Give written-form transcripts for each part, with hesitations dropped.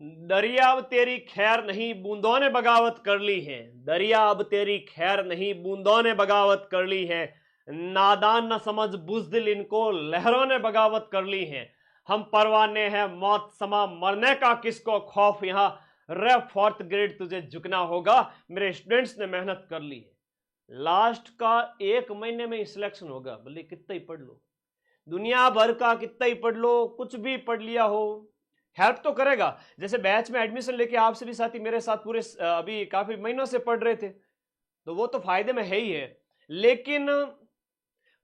दरिया अब तेरी खैर नहीं बूंदों ने बगावत कर ली है। दरिया अब तेरी खैर नहीं बूंदों ने बगावत कर ली है। नादान न समझ बुज़दिल इनको लहरों ने बगावत कर ली है। हम परवाने हैं मौत समा मरने का किसको खौफ, यहाँ रे फोर्थ ग्रेड तुझे झुकना होगा, मेरे स्टूडेंट्स ने मेहनत कर ली है। लास्ट का 1 महीने में सिलेक्शन होगा, भले कितना ही पढ़ लो, दुनिया भर का कितना ही पढ़ लो, कुछ भी पढ़ लिया हो, हेल्प तो करेगा। जैसे बैच में एडमिशन लेके आपसे भी साथी मेरे साथ पूरे अभी काफी महीनों से पढ़ रहे थे, तो वो तो फायदे में है ही है। लेकिन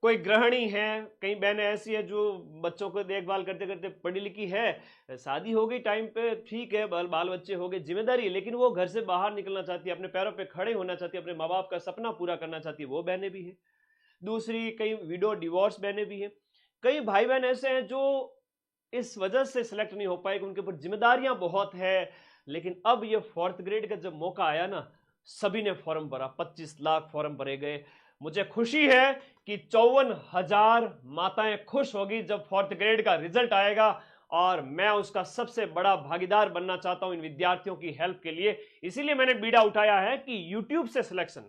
कोई गृहिणी है, कई बहनें ऐसी है जो बच्चों को देखभाल करते करते पढ़ी लिखी है, शादी हो गई टाइम पे, ठीक है, बाल बच्चे हो गए, जिम्मेदारी, लेकिन वो घर से बाहर निकलना चाहती है, अपने पैरों पे खड़े होना चाहती है, अपने माँ बाप का सपना पूरा करना चाहती है, वो बहनें भी है। दूसरी कई विडो डिवोर्स बहनें भी है। कई भाई बहन ऐसे हैं जो इस वजह से सिलेक्ट नहीं हो पाए कि उनके ऊपर जिम्मेदारियां बहुत है। लेकिन अब ये फोर्थ ग्रेड का जब मौका आया ना, सभी ने फॉर्म भरा, 25 लाख फॉर्म भरे गए। मुझे खुशी है कि 54,000 माताएं खुश होगी जब फोर्थ ग्रेड का रिजल्ट आएगा, और मैं उसका सबसे बड़ा भागीदार बनना चाहता हूं इन विद्यार्थियों की हेल्प के लिए। इसीलिए मैंने बीड़ा उठाया है कि यूट्यूब से सिलेक्शन,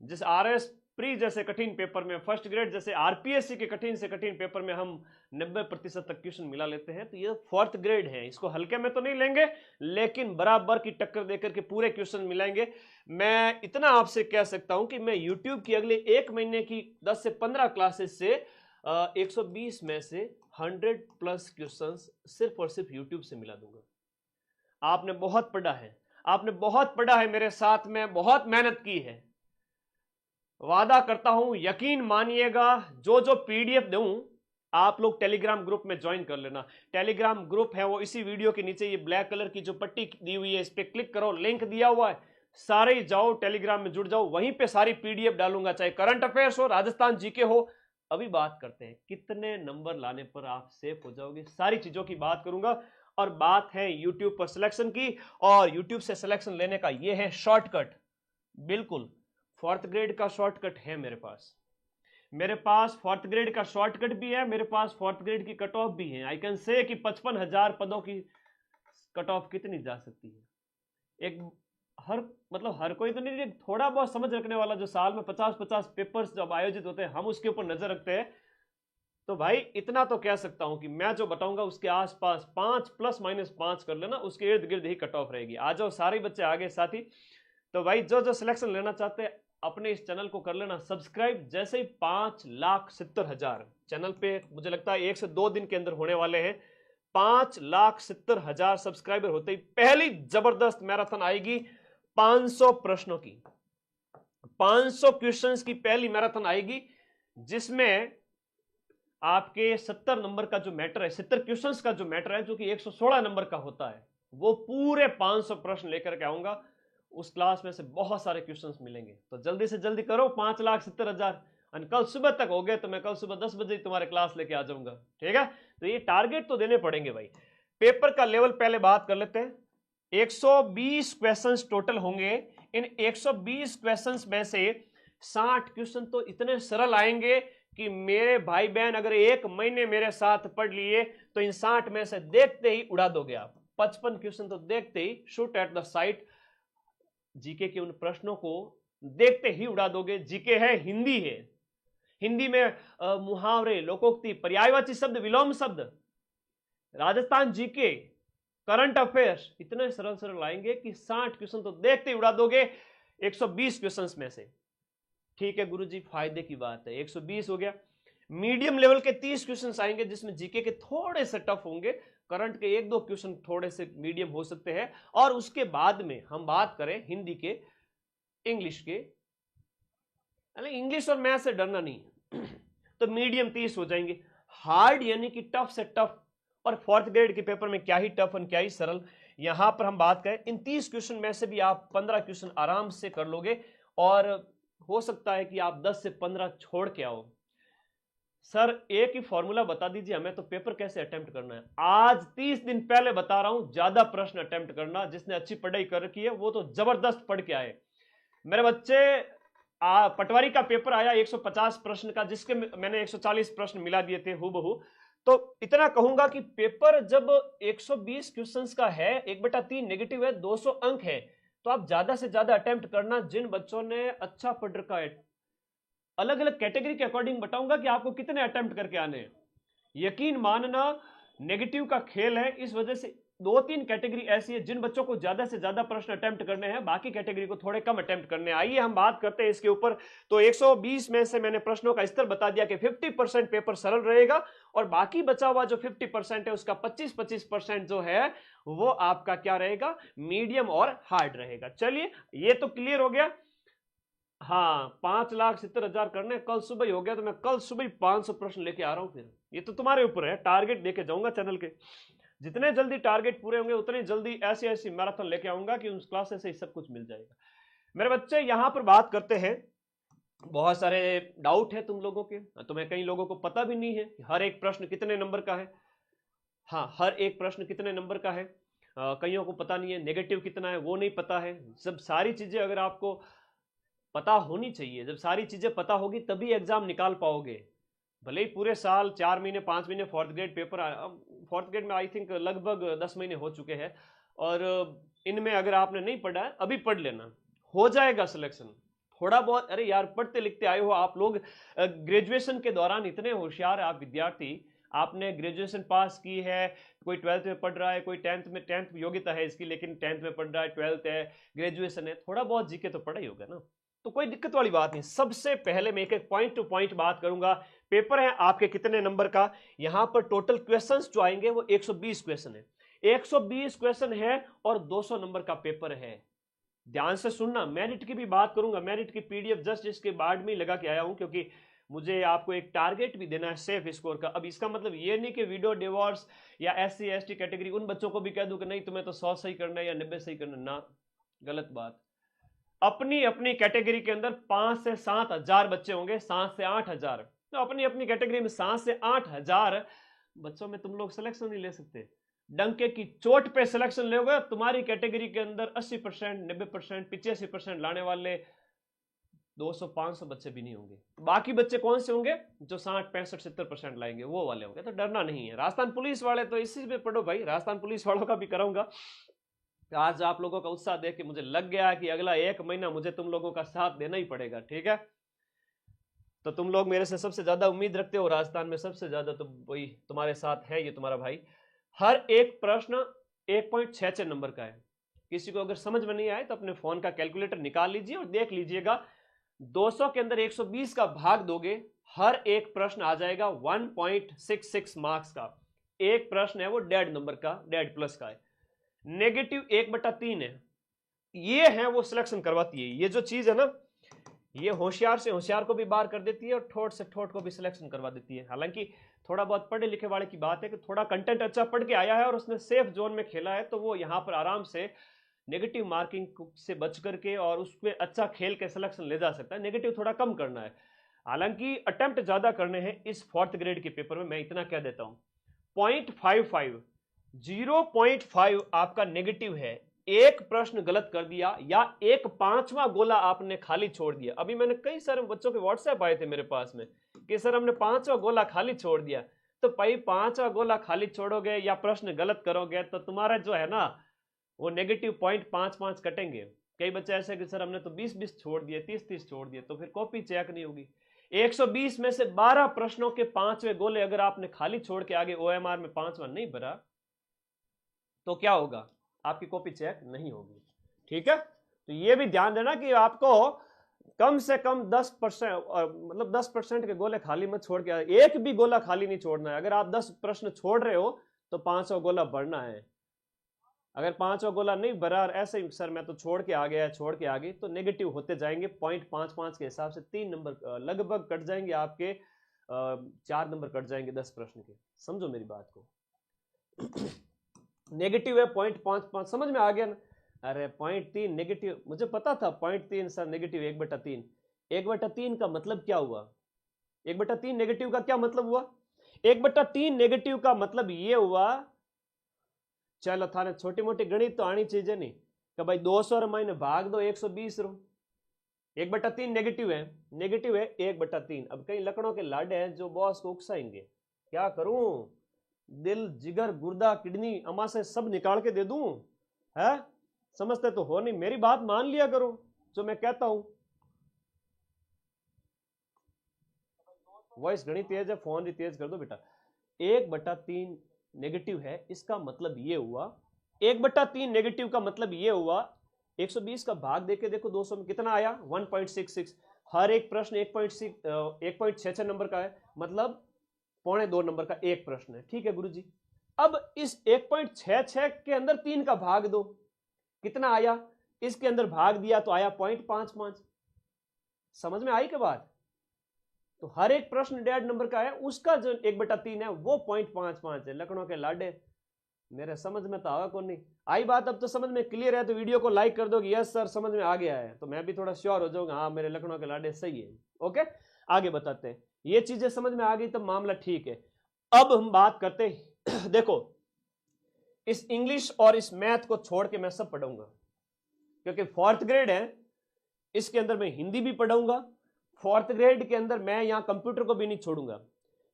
जिस आरएस प्री जैसे कठिन पेपर में, फर्स्ट ग्रेड जैसे आरपीएससी के कठिन से कठिन पेपर में हम 90% तक क्वेश्चन मिला लेते हैं, तो ये फोर्थ ग्रेड है, इसको हल्के में तो नहीं लेंगे, लेकिन बराबर की टक्कर देकर के पूरे क्वेश्चन मिलाएंगे। मैं इतना आपसे कह सकता हूं कि मैं यूट्यूब की अगले 1 महीने की 10 से 15 क्लासेस से 120 में से 100+ क्वेश्चन सिर्फ और सिर्फ यूट्यूब से मिला दूंगा। आपने बहुत पढ़ा है, आपने बहुत पढ़ा है, मेरे साथ में बहुत मेहनत की है। वादा करता हूं, यकीन मानिएगा, जो जो पीडीएफ दूं आप लोग टेलीग्राम ग्रुप में ज्वाइन कर लेना। टेलीग्राम ग्रुप है वो इसी वीडियो के नीचे ये ब्लैक कलर की जो पट्टी दी हुई है, इस पे क्लिक करो, लिंक दिया हुआ है, सारे ही जाओ टेलीग्राम में जुड़ जाओ, वहीं पे सारी पीडीएफ डालूंगा, चाहे करंट अफेयर्स हो, राजस्थान जीके हो। अभी बात करते हैं कितने नंबर लाने पर आप सेफ हो जाओगे, सारी चीजों की बात करूंगा। और बात है यूट्यूब पर सिलेक्शन की, और यूट्यूब से सिलेक्शन लेने का ये है शॉर्टकट। बिल्कुल फोर्थ ग्रेड का शॉर्टकट है मेरे पास, मेरे पास फोर्थ ग्रेड का शॉर्टकट भी है, मेरे पास फोर्थ ग्रेड की कट ऑफ भी है। आई कैन से कि 55,000 पदों की कट ऑफ कितनी जा सकती है। एक हर कोई तो नहीं, थोड़ा बहुत समझ रखने वाला, जो साल में 50-50 पेपर्स जब आयोजित होते हैं, हम उसके ऊपर नजर रखते हैं। तो भाई इतना तो कह सकता हूं कि मैं जो बताऊंगा उसके आसपास 5 ±5 कर लेना, उसके इर्द गिर्द ही कट ऑफ रहेगी। आ जाओ सारे बच्चे आगे साथी। तो भाई जो जो सिलेक्शन लेना चाहते हैं अपने इस चैनल को कर लेना सब्सक्राइब। जैसे ही 5,70,000 चैनल पे, मुझे लगता है 1 से 2 दिन के अंदर होने वाले हैं, 5,70,000 सब्सक्राइबर होते ही पहली जबरदस्त मैराथन आएगी 500 प्रश्नों की, 500 क्वेश्चंस की पहली मैराथन आएगी, जिसमें आपके 70 नंबर का जो मैटर है, 70 क्वेश्चंस का जो मैटर है, जो कि 116 नंबर का होता है, वो पूरे 500 प्रश्न लेकर के आऊंगा। उस क्लास में से बहुत सारे क्वेश्चंस मिलेंगे, तो जल्दी से जल्दी करो। 5,70,000 और कल सुबह तक हो गए तो मैं कल सुबह 10 बजे तुम्हारे क्लास लेके आ जाऊंगा, ठीक है। तो ये टारगेट तो देने पड़ेंगे भाई। पेपर का लेवल पहले बात कर लेते हैं। 120 क्वेश्चंस टोटल होंगे। इन 120 क्वेश्चंस में से 60 क्वेश्चन तो इतने सरल आएंगे कि मेरे भाई बहन अगर 1 महीने मेरे साथ पढ़ लिए तो इन 60 में से देखते ही उड़ा दोगे आप। 55 क्वेश्चन तो देखते ही shoot at the site, GK के उन प्रश्नों को देखते ही उड़ा दोगे। जीके है, हिंदी है, हिंदी में मुहावरे, लोकोक्ति, पर्यायवाची शब्द, विलोम शब्द, राजस्थान जीके, करंट अफेयर्स, इतने सरल सरल आएंगे कि 60 क्वेश्चन तो देखते ही उड़ा दोगे 120 क्वेश्चंस में से। ठीक है गुरुजी, फायदे की बात है, 120 हो गया। मीडियम लेवल के 30 क्वेश्चंस आएंगे, जिसमें जीके के थोड़े से टफ होंगे, करंट के 1-2 क्वेश्चन थोड़े से मीडियम हो सकते हैं। और उसके बाद में हम बात करें हिंदी के, इंग्लिश के, इंग्लिश और मैथ से डरना नहीं है तो मीडियम 30 हो जाएंगे। हार्ड यानी कि टफ से टफ, और फोर्थ ग्रेड के पेपर में क्या ही टफ और क्या ही सरल। यहां पर हम बात करें इन 30 क्वेश्चन में से भी आप 15 क्वेश्चन आराम से कर लोगे, और हो सकता है कि आप 10 से 15 छोड़ के आओ। सर एक ही फॉर्मूला बता दीजिए हमें, तो पेपर कैसे अटेम्प्ट करना है। आज 30 दिन पहले बता रहा हूं, ज्यादा प्रश्न अटेम्प्ट करना। जिसने अच्छी पढ़ाई कर रखी है वो तो जबरदस्त पढ़ के आए। मेरे बच्चे, पटवारी का पेपर आया 150 प्रश्न का, जिसके मैंने 140 प्रश्न मिला दिए थे हूबहू। तो इतना कहूंगा कि पेपर जब 120 क्वेश्चंस का है, 1/3 नेगेटिव है, 200 अंक है, तो आप ज्यादा से ज्यादा अटेम्प्ट करना। जिन बच्चों ने अच्छा पढ़ रखा है, अलग अलग कैटेगरी के अकॉर्डिंग बताऊंगा कि आपको कितने अटेम्प्ट करके आने हैं। यकीन मानना, नेगेटिव का खेल है, इस वजह से 2-3 कैटेगरी ऐसी है जिन बच्चों को ज्यादा से ज्यादा प्रश्न अटेम्प्ट करने हैं, बाकी कैटेगरी को थोड़े कम अटेम्प्ट करने हैं। आइए हम बात करते हैं इसके ऊपर। तो 120 में से मैंने प्रश्नों का स्तर बता दिया कि 50% पेपर सरल रहेगा और बाकी बचा हुआ जो 50% है उसका 25% जो है वो आपका क्या रहेगा, मीडियम और हार्ड रहेगा। चलिए ये तो क्लियर हो गया। हाँ, 5,70,000 करने, कल सुबह ही हो गया तो मैं कल सुबह ही 500 प्रश्न लेके आ रहा हूं। फिर ये तो तुम्हारे ऊपर है, टारगेट देके जाऊंगा चैनल के। जितने जल्दी टारगेट पूरे होंगे उतनी जल्दी ऐसी ऐसी मैराथन लेके आऊंगा कि उस क्लासेस से ही सब कुछ मिल जाएगा। मेरे बच्चे यहां पर बात करते हैं, बहुत सारे डाउट है तुम लोगों के, तुम्हें कई लोगों को पता भी नहीं है कि हर एक प्रश्न कितने नंबर का है। हाँ, हर एक प्रश्न कितने नंबर का है, कईयों को पता नहीं है। नेगेटिव कितना है वो नहीं पता है। सब सारी चीजें अगर आपको पता होनी चाहिए, जब सारी चीजें पता होगी तभी एग्जाम निकाल पाओगे। भले ही पूरे साल 4 महीने 5 महीने fourth grade paper, fourth grade में आई थिंक लगभग 10 महीने हो चुके हैं, और इनमें अगर आपने नहीं पढ़ा है अभी पढ़ लेना, हो जाएगा सिलेक्शन। थोड़ा बहुत, अरे यार पढ़ते लिखते आए हो आप लोग, ग्रेजुएशन के दौरान इतने होशियार आप विद्यार्थी, आपने ग्रेजुएशन पास की है, कोई 12th में पढ़ रहा है, कोई 10th में, 10th योग्यता है इसकी लेकिन 10th में पढ़ रहा है, 12th है, ग्रेजुएशन है, थोड़ा बहुत जीके तो पढ़ा ही होगा ना, तो कोई दिक्कत वाली बात नहीं। सबसे पहले मैं एक एक पॉइंट टू पॉइंट बात करूंगा। पेपर है आपके कितने नंबर का, यहां पर टोटल क्वेश्चंस जो आएंगे वो 120 क्वेश्चन है, 120 क्वेश्चन है और 200 नंबर का पेपर है। ध्यान से सुनना, मेरिट की भी बात करूंगा, मेरिट की पीडीएफ जस्ट इसके बाद में ही लगा के आया हूं, क्योंकि मुझे आपको एक टारगेट भी देना है सेफ स्कोर का। अब इसका मतलब ये नहीं कि वीडियो डिवोर्स या SC ST कैटेगरी उन बच्चों को भी कह दूं कि नहीं तुम्हें तो 100 सही करना है या 90 सही करना, ना, गलत बात। अपनी अपनी कैटेगरी के अंदर 5 से 7 हजार बच्चे होंगे, 7 से 8 हजार, तो अपनी अपनी कैटेगरी में 7 से 8 हजार बच्चों में तुम लोग सिलेक्शन नहीं ले सकते। डंके की चोट पे सिलेक्शन लोगे, तुम्हारी कैटेगरी के अंदर 80%, 90%, 85% लाने वाले 200-500 बच्चे भी नहीं होंगे। बाकी बच्चे कौन से होंगे, जो 60, 65, 70% लाएंगे, वो वाले होंगे। तो डरना नहीं है। राजस्थान पुलिस वाले तो इसी पे पढ़ो भाई, राजस्थान पुलिस वालों का भी कराऊंगा। आज आप लोगों का उत्साह देख के मुझे लग गया कि अगला 1 महीना मुझे तुम लोगों का साथ देना ही पड़ेगा, ठीक है। तो तुम लोग मेरे से सबसे ज्यादा उम्मीद रखते हो, राजस्थान में सबसे ज्यादा तो वही तुम्हारे साथ है, ये तुम्हारा भाई। हर एक प्रश्न 1.66 नंबर का है। किसी को अगर समझ में नहीं आए तो अपने फोन का कैलकुलेटर निकाल लीजिए और देख लीजिएगा, 200 के अंदर 120 का भाग दोगे, हर एक प्रश्न आ जाएगा 1.66 मार्क्स का। एक प्रश्न है वो 1.5 नंबर का, 1.5 प्लस का है। नेगेटिव 1/3 है, ये है वो सिलेक्शन करवाती है। ये जो चीज है ना, ये होशियार से होशियार को भी बाहर कर देती है और ठोट से ठोट को भी सिलेक्शन करवा देती है। हालांकि थोड़ा बहुत पढ़े लिखे वाले की बात है कि थोड़ा कंटेंट अच्छा पढ़ के आया है और उसने सेफ जोन में खेला है, तो वो यहां पर आराम से नेगेटिव मार्किंग से बच करके और उसमें अच्छा खेल के सिलेक्शन ले जा सकता है। नेगेटिव थोड़ा कम करना है, हालांकि अटेम्प्ट ज्यादा करने हैं इस फोर्थ ग्रेड के पेपर में। मैं इतना कह देता हूं, 0.55, 0.5 आपका नेगेटिव है। एक प्रश्न गलत कर दिया या एक 5वां गोला आपने खाली छोड़ दिया। अभी मैंने कई सारे बच्चों के व्हाट्सएप आए थे मेरे पास में कि सर हमने 5वां गोला खाली छोड़ दिया। तो भाई 5वां गोला खाली छोड़ोगे या प्रश्न गलत करोगे तो तुम्हारा जो है ना वो नेगेटिव 0.55 कटेंगे। कई बच्चे ऐसे कि सर हमने तो 20-20 छोड़ दिए, 30-30 छोड़ दिए, तो फिर कॉपी चेक नहीं होगी। 120 में से 12 प्रश्नों के 5वें गोले अगर आपने खाली छोड़ के आगे OMR में 5वां नहीं भरा तो क्या होगा, आपकी कॉपी चेक नहीं होगी, ठीक है। तो ये भी ध्यान देना कि आपको कम से कम 10%, मतलब 10% के गोले खाली मत छोड़ के, एक भी गोला खाली नहीं छोड़ना है। अगर आप 10 प्रश्न छोड़ रहे हो तो 5वां गोला भरना है। अगर 5वां गोला नहीं भरा और ऐसे ही सर मैं तो छोड़ के आ गया, छोड़ के आ गई, तो नेगेटिव होते जाएंगे। 0.55 के हिसाब से 3 नंबर लगभग कट जाएंगे आपके, 4 नंबर कट जाएंगे 10 प्रश्न के। समझो मेरी बात को। नेगेटिव है 0.55, समझ में आ गया ना। अरे 0.3 नेगेटिव, मुझे पता था 0.3 सर नेगेटिव 1/3। 1/3 का मतलब क्या हुआ, 1/3 नेगेटिव का क्या मतलब हुआ, 1/3 नेगेटिव का मतलब ये हुआ, चलो थाने छोटी मोटी गणित तो आनी चाहिए नहीं कि भाई 200 रे माइने भाग दो 120 रो। 1/3 नेगेटिव है, नेगेटिव है 1/3। अब कई लकड़ों के लाडे हैं जो बॉस को उकसाएंगे, क्या करूं, दिल, जिगर, गुर्दा, किडनी, अमाशय सब निकाल के दे दूं? है? समझते तो हो नहीं, मेरी बात मान लिया करो जो मैं कहता हूं। वॉइस घनी तेज है, फोन भी तेज कर दो बेटा। 1/3 नेगेटिव है, इसका मतलब ये हुआ 1/3 नेगेटिव का मतलब ये हुआ 120 का भाग देके देखो 200 में कितना आया 1.66। हर एक प्रश्न 1.66 नंबर का है, मतलब 1.25 नंबर का एक प्रश्न है। ठीक है गुरुजी, अब इस 1.66 के अंदर 3 का भाग दो, कितना आया? इसके अंदर भाग दिया तो आया 0.55। समझ में आई के बात? तो हर एक प्रश्न 1.5 नंबर का है, उसका जो 1/3 है वो 0.55 है। लखनऊ के लाडे मेरे समझ में तो आवा कौन नहीं आई बात। अब तो समझ में क्लियर है तो वीडियो को लाइक कर दो कि यस सर समझ में आ गया है, तो मैं भी थोड़ा श्योर हो जाऊंगा हाँ मेरे लखनऊ के लाडे सही है। ओके, आगे बताते हैं। ये चीजें समझ में आ गई तो मामला ठीक है। अब हम बात करते हैं देखो इस इंग्लिश और इस मैथ को छोड़ के मैं सब पढ़ूंगा, क्योंकि 4th ग्रेड है, इसके अंदर मैं हिंदी भी पढ़ाऊंगा। 4th ग्रेड के अंदर मैं यहां कंप्यूटर को भी नहीं छोड़ूंगा,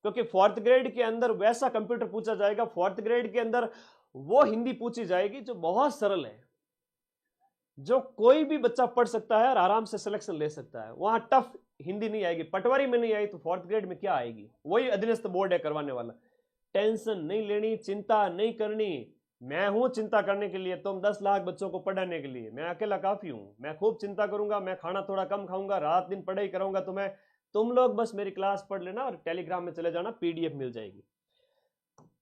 क्योंकि 4th ग्रेड के अंदर वैसा कंप्यूटर पूछा जाएगा, 4th ग्रेड के अंदर वो हिंदी पूछी जाएगी जो बहुत सरल है, जो कोई भी बच्चा पढ़ सकता है और आराम से सिलेक्शन ले सकता है। वहां टफ हिंदी नहीं आएगी। पटवारी में नहीं आई तो 4th ग्रेड में क्या आएगी? वही अधीनस्थ बोर्ड है करवाने वाला। टेंशन नहीं लेनी, चिंता नहीं करनी। मैं हूं चिंता करने के लिए, तुम 10 लाख बच्चों को पढ़ाने के लिए। मैं अकेला काफी हूं, मैं खूब चिंता करूंगा, मैं खाना थोड़ा कम खाऊंगा, रात दिन पढ़ाई करूंगा। तो मैं तुम लोग बस मेरी क्लास पढ़ लेना और टेलीग्राम में चले जाना, पीडीएफ मिल जाएगी।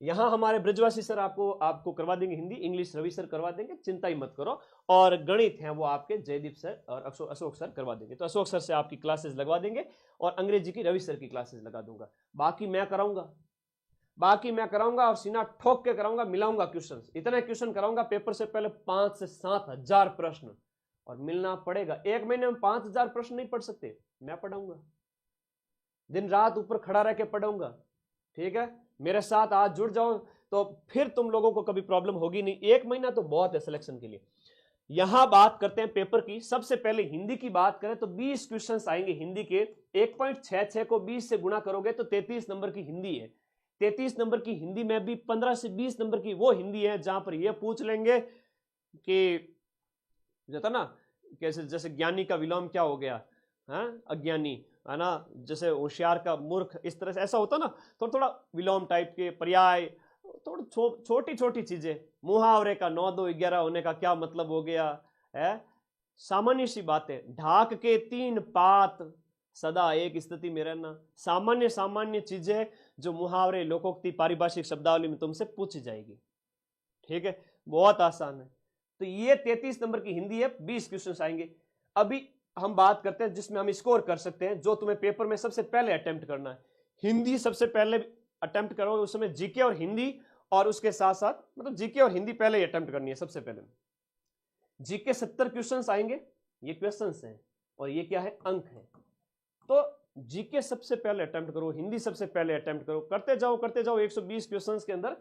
यहां हमारे ब्रजवासी सर आपको करवा देंगे हिंदी, इंग्लिश रवि सर करवा देंगे, चिंता ही मत करो। और गणित है वो आपके जयदीप सर और अशोक सर करवा देंगे। तो अशोक सर से आपकी क्लासेस लगवा देंगे और अंग्रेजी की रवि सर की क्लासेस लगा दूंगा। बाकी मैं कराऊंगा और सीना ठोक के कराऊंगा, मिलाऊंगा क्वेश्चन। इतने क्वेश्चन कराऊंगा पेपर से पहले 5 से 7 हजार प्रश्न, और मिलना पड़ेगा। एक महीने में 5,000 प्रश्न नहीं पढ़ सकते, मैं पढ़ाऊंगा, दिन रात ऊपर खड़ा रह के पढ़ाऊंगा। ठीक है, मेरे साथ आज जुड़ जाओ तो फिर तुम लोगों को कभी प्रॉब्लम होगी नहीं। एक महीना तो बहुत है सिलेक्शन के लिए। यहां बात करते हैं पेपर की। सबसे पहले हिंदी की बात करें तो 20 क्वेश्चंस आएंगे हिंदी के। 1.66 को 20 से गुणा करोगे तो 33 नंबर की हिंदी है। 33 नंबर की हिंदी में भी 15 से 20 नंबर की वो हिंदी है जहां पर यह पूछ लेंगे कि जाता ना कैसे, जैसे ज्ञानी का विलोम क्या हो गया, है अज्ञानी, है ना, जैसे होशियार का मूर्ख, इस तरह से ऐसा होता ना, थोड़ा थोड़ा विलोम टाइप के, पर्याय, थोड़ी छोटी छोटी चीजें। मुहावरे का 9 2 11 होने का क्या मतलब हो गया है, सामान्य सी बातें। ढाक के 3 पात, सदा एक स्थिति में रहना, सामान्य सामान्य चीजें जो मुहावरे, लोकोक्ति, पारिभाषिक शब्दावली में तुमसे पूछी जाएगी। ठीक है, बहुत आसान है। तो ये 33 नंबर की हिंदी है, 20 क्वेश्चन आएंगे। अभी हम बात करते हैं जिसमें हम स्कोर कर सकते हैं, जो तुम्हें पेपर में सबसे पहले अटेम्प्ट करना है। हिंदी सबसे पहले अटेम्प्ट करोगे, उस समय जीके और हिंदी, और उसके साथ साथ मतलब जीके और हिंदी पहले ही अटेम्प्ट करनी है। सबसे पहले जीके 70 क्वेश्चंस आएंगे, ये क्वेश्चंस हैं और ये क्या है, अंक है। तो जीके सबसे पहले अटेम्प्ट करो, हिंदी सबसे पहले अटेम्प्ट करो, करते जाओ 120 क्वेश्चंस के अंदर।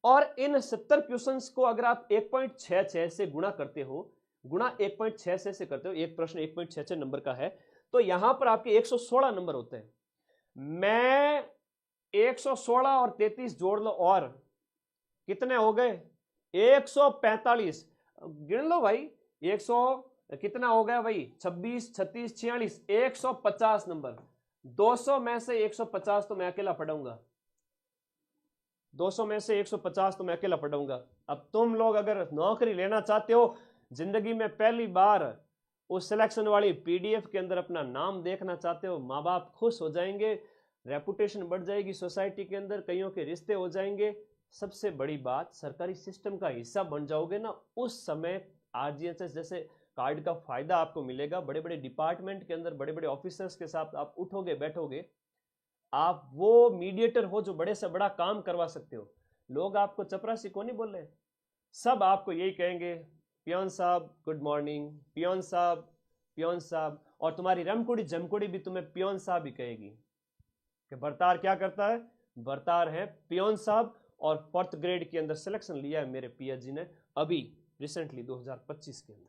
और इन 70 क्वेश्चंस को अगर आप 1.66 से गुणा करते हो, गुणा 1.66 से करते हो, एक प्रश्न 1.66 नंबर का है, तो यहां पर आपके 116 नंबर होते हैं। मैं 116 और 33 जोड़ लो और कितने हो गए, 145। गिन लो भाई, 100 कितना हो गया भाई, 26 36 46, 150 नंबर। 200 में से 150 तो मैं अकेला पढ़ाऊंगा, 200 में से 150 तो मैं अकेला पढ़ाऊंगा। अब तुम लोग अगर नौकरी लेना चाहते हो, जिंदगी में पहली बार उस सिलेक्शन वाली पीडीएफ के अंदर अपना नाम देखना चाहते हो, माँ बाप खुश हो जाएंगे, रेपुटेशन बढ़ जाएगी सोसाइटी के अंदर, कईयों के रिश्ते हो जाएंगे, सबसे बड़ी बात सरकारी सिस्टम का हिस्सा बन जाओगे ना, उस समय आरजीएचएस जैसे कार्ड का फायदा आपको मिलेगा। बड़े बड़े डिपार्टमेंट के अंदर बड़े बड़े ऑफिसर्स के साथ आप उठोगे बैठोगे, आप वो मीडिएटर हो जो बड़े से बड़ा काम करवा सकते हो। लोग आपको चपरासी को नहीं बोल रहे, सब आपको यही कहेंगे, पियोन साहब गुड मॉर्निंग, पियोन साहब। और तुम्हारी रमकुड़ी जमकुड़ी भी तुम्हें पियोन साहब ही कहेगी। कि बरतार क्या करता है, बरतार है पियोन साहब। और 4th ग्रेड के अंदर सिलेक्शन लिया है मेरे पिया जी ने अभी रिसेंटली 2025 के अंदर।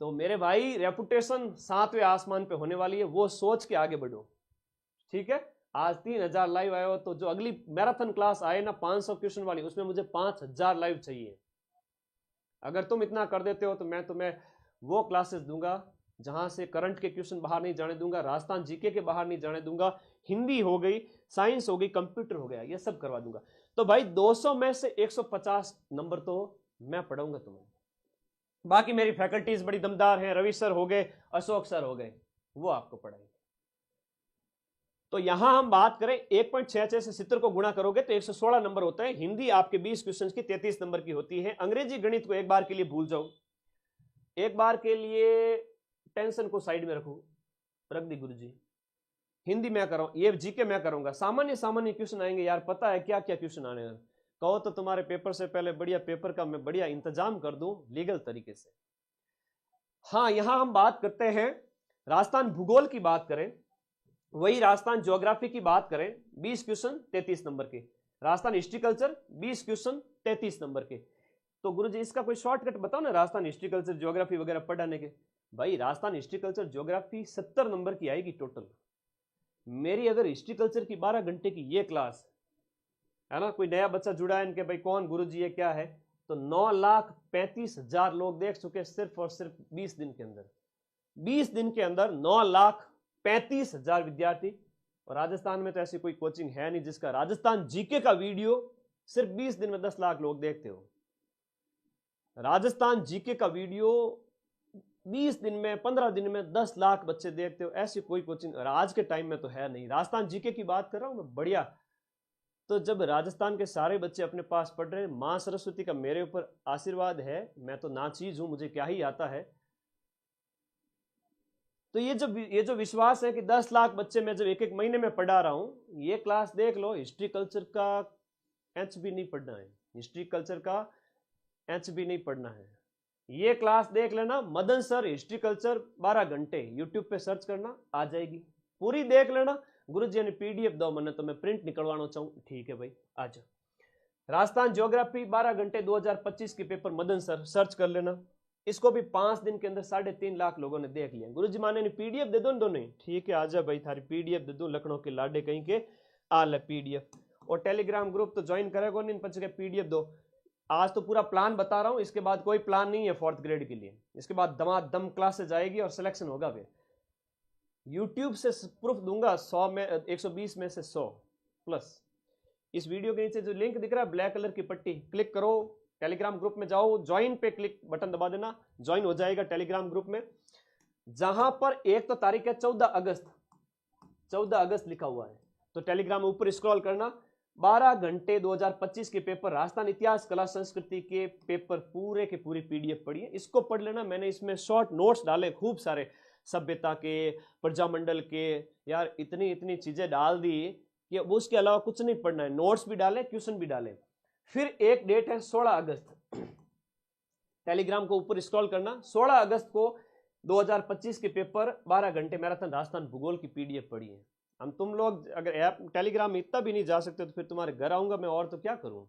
तो मेरे भाई रेपुटेशन 7वें आसमान पे होने वाली है, वो सोच के आगे बढ़ो। ठीक है, आज 3000 लाइव आए हो, तो जो अगली मैराथन क्लास आए ना 500 क्वेश्चन वाली, उसमें मुझे 5000 लाइव चाहिए। अगर तुम इतना कर देते हो तो मैं तुम्हें वो क्लासेस दूंगा जहां से करंट के क्वेश्चन बाहर नहीं जाने दूंगा, राजस्थान जीके के बाहर नहीं जाने दूंगा, हिंदी हो गई, साइंस हो गई, कंप्यूटर हो गया, ये सब करवा दूंगा। तो भाई 200 में से 150 नंबर तो मैं पढ़ाऊंगा तुम्हें। बाकी मेरी फैकल्टीज बड़ी दमदार हैं, रवि सर हो गए, अशोक सर हो गए, वो आपको पढ़ाएंगे। तो यहां हम बात करें 1.66 से 70 को गुणा करोगे तो 116 नंबर होता है। हिंदी आपके 20 क्वेश्चन की 33 नंबर की होती है। अंग्रेजी गणित को एक बार के लिए भूल जाओ, एक बार के लिए टेंशन को साइड में रख दी गुरुजी, हिंदी मैं कर रहा हूं, ये जीके मैं करूंगा, सामान्य सामान्य क्वेश्चन आएंगे यार, पता है क्या क्या क्वेश्चन आने हैं। कहो तो तुम्हारे पेपर से पहले बढ़िया पेपर का मैं बढ़िया इंतजाम कर दूं लीगल तरीके से। हाँ, यहां हम बात करते हैं राजस्थान भूगोल की बात करें, वही राजस्थान ज्योग्राफी की बात करें, 20 क्वेश्चन 33 नंबर के, Rajasthan history culture 20 question 33 number के। तो गुरुजी इसका कोई शॉर्टकट बताओ ना, राजस्थान हिस्ट्री कल्चर ज्योग्राफी वगैरह पढ़ाने के। भाई Rajasthan history culture geography 70 number की आएगी टोटल। मेरी अगर हिस्ट्री कल्चर की 12 घंटे की ये क्लास है ना, कोई नया बच्चा जुड़ा है इनके, भाई कौन गुरुजी ये क्या है, तो 9,35,000 लोग देख चुके सिर्फ और सिर्फ 20 दिन के अंदर। 20 दिन के अंदर 9,35,000 विद्यार्थी। और राजस्थान में तो ऐसी कोई कोचिंग है नहीं जिसका राजस्थान जीके का वीडियो सिर्फ 20 दिन में 10 लाख लोग देखते हो। राजस्थान जीके का वीडियो 20 दिन में 15 दिन में 10 लाख बच्चे देखते हो, ऐसी कोई कोचिंग आज के टाइम में तो है नहीं। राजस्थान जीके की बात कर रहा हूं मैं, बढ़िया। तो जब राजस्थान के सारे बच्चे अपने पास पढ़ रहे हैं, मां सरस्वती का मेरे ऊपर आशीर्वाद है, मैं तो नाचीज हूं, मुझे क्या ही आता है। तो ये जो विश्वास है कि 10 लाख बच्चे मैं जब एक एक महीने में पढ़ा रहा हूं, ये क्लास देख लो, हिस्ट्री कल्चर का एच भी नहीं पढ़ना है, हिस्ट्री कल्चर का एच भी नहीं पढ़ना है। ये क्लास देख लेना, मदन सर हिस्ट्री कल्चर 12 घंटे यूट्यूब पे सर्च करना, आ जाएगी, पूरी देख लेना। गुरुजी ने पीडीएफ दो मैंने, तो मैं प्रिंट निकलवाना चाहूँ, ठीक है भाई आ जाओ। राजस्थान ज्योग्राफी 12 घंटे 2025 के पेपर मदन सर, सर्च कर लेना। इसको भी 5 दिन के अंदर 3.5 लाख लोगों ने देख लिया। गुरुजी माने ने पीडीएफ दे दो ना दोनों, ठीक है आजा भाई, थारी पीडीएफ दे दो, लखनऊ के लाडे कहीं के आल पीडीएफ। और टेलीग्राम ग्रुप तो ज्वाइन करेगा नहीं, पच के पीडीएफ दो। आज तो पूरा प्लान बता रहा हूं, इसके बाद कोई प्लान नहीं है 4th ग्रेड के लिए, इसके बाद दमादम क्लासेस आएगी और सिलेक्शन होगा। फिर यूट्यूब से प्रूफ दूंगा, 100 में 120 में से 100 प्लस। इस वीडियो के नीचे जो लिंक दिख रहा है ब्लैक कलर की पट्टी, क्लिक करो, टेलीग्राम ग्रुप में जाओ, ज्वाइन पे क्लिक बटन दबा देना, ज्वाइन हो जाएगा टेलीग्राम ग्रुप में, जहां पर एक तो तारीख है 14 अगस्त, 14 अगस्त लिखा हुआ है। तो टेलीग्राम में ऊपर स्क्रॉल करना, 12 घंटे 2025 के पेपर, राजस्थान इतिहास कला संस्कृति के पेपर पूरे के पूरी पीडीएफ पढ़िए, इसको पढ़ लेना। मैंने इसमें शॉर्ट नोट्स डाले खूब सारे, सभ्यता के, प्रजामंडल के, यार इतनी इतनी चीजें डाल दी कि उसके अलावा कुछ नहीं पढ़ना है। नोट्स भी डाले, क्वेश्चन भी डाले। फिर एक डेट है 16 अगस्त, टेलीग्राम को ऊपर स्क्रॉल करना, 16 अगस्त को 2025 के पेपर 12 घंटे मैराथन राजस्थान भूगोल की पीडीएफ पढ़िए। हम तुम लोग अगर ऐप टेलीग्राम में इतना भी नहीं जा सकते तो फिर तुम्हारे घर आऊंगा मैं, और तो क्या करूं,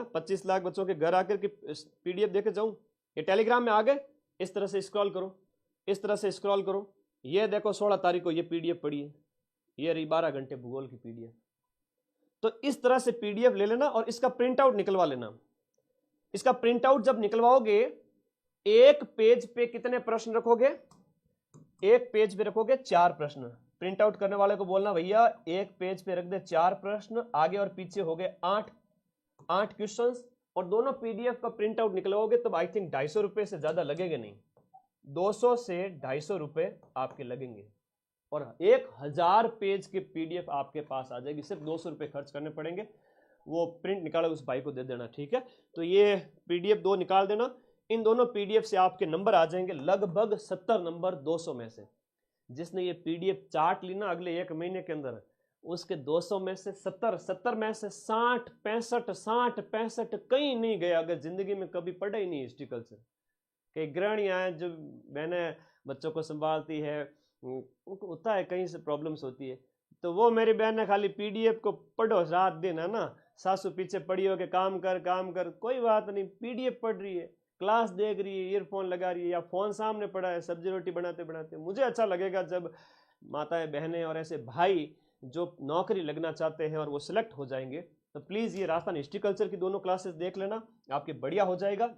25 लाख बच्चों के घर आकर के पीडीएफ देके जाऊं। ये टेलीग्राम में आ गए, इस तरह से स्क्रॉल करो, इस तरह से स्क्रॉल करो, ये देखो 16 तारीख को ये पीडीएफ पढ़िए, ये रही 12 घंटे भूगोल की पीडीएफ। तो इस तरह से पीडीएफ ले लेना और इसका प्रिंट आउट निकलवा लेना। इसका प्रिंट आउट जब निकलवाओगे, एक पेज पे कितने प्रश्न रखोगे, एक पेज पे रखोगे 4 प्रश्न। प्रिंट आउट करने वाले को बोलना भैया एक पेज पे रख दे 4 प्रश्न, आगे और पीछे हो गए 8 क्वेश्चंस। और दोनों पीडीएफ का प्रिंट आउट निकलवाओगे तब आई थिंक 250 रुपए से ज्यादा लगेंगे नहीं, 200 से 250 रुपए आपके लगेंगे और 1000 पेज के पीडीएफ आपके पास आ जाएगी। सिर्फ 200 रुपए खर्च करने पड़ेंगे, वो प्रिंट निकाले उस भाई को दे देना, ठीक है। तो ये पीडीएफ 2 निकाल देना, इन दोनों पीडीएफ से आपके नंबर आ जाएंगे लगभग 70 नंबर 200 में से। जिसने ये पीडीएफ चार्ट ली ना अगले 1 महीने के अंदर, उसके 200 में से 70 में से 60 65 कहीं नहीं गया। अगर जिंदगी में कभी पढ़ा ही नहीं हिस्ट्री कल्चर, कई गृहणियां हैं जो बहनें बच्चों को संभालती है, उनको होता है कहीं से प्रॉब्लम्स होती है, तो वो मेरी बहन ने खाली पीडीएफ को पढ़ो रात दिन, है ना, सासू पीछे पड़ी हो के काम कर, कोई बात नहीं, पीडीएफ पढ़ रही है, क्लास देख रही है, ईयरफोन लगा रही है या फोन सामने पड़ा है, सब्जी रोटी बनाते बनाते। मुझे अच्छा लगेगा जब माताएं बहनें और ऐसे भाई जो नौकरी लगना चाहते हैं और वो सिलेक्ट हो जाएंगे, तो प्लीज ये राजस्थान हिस्ट्री कल्चर की दोनों क्लासेस देख लेना, आपके बढ़िया हो जाएगा।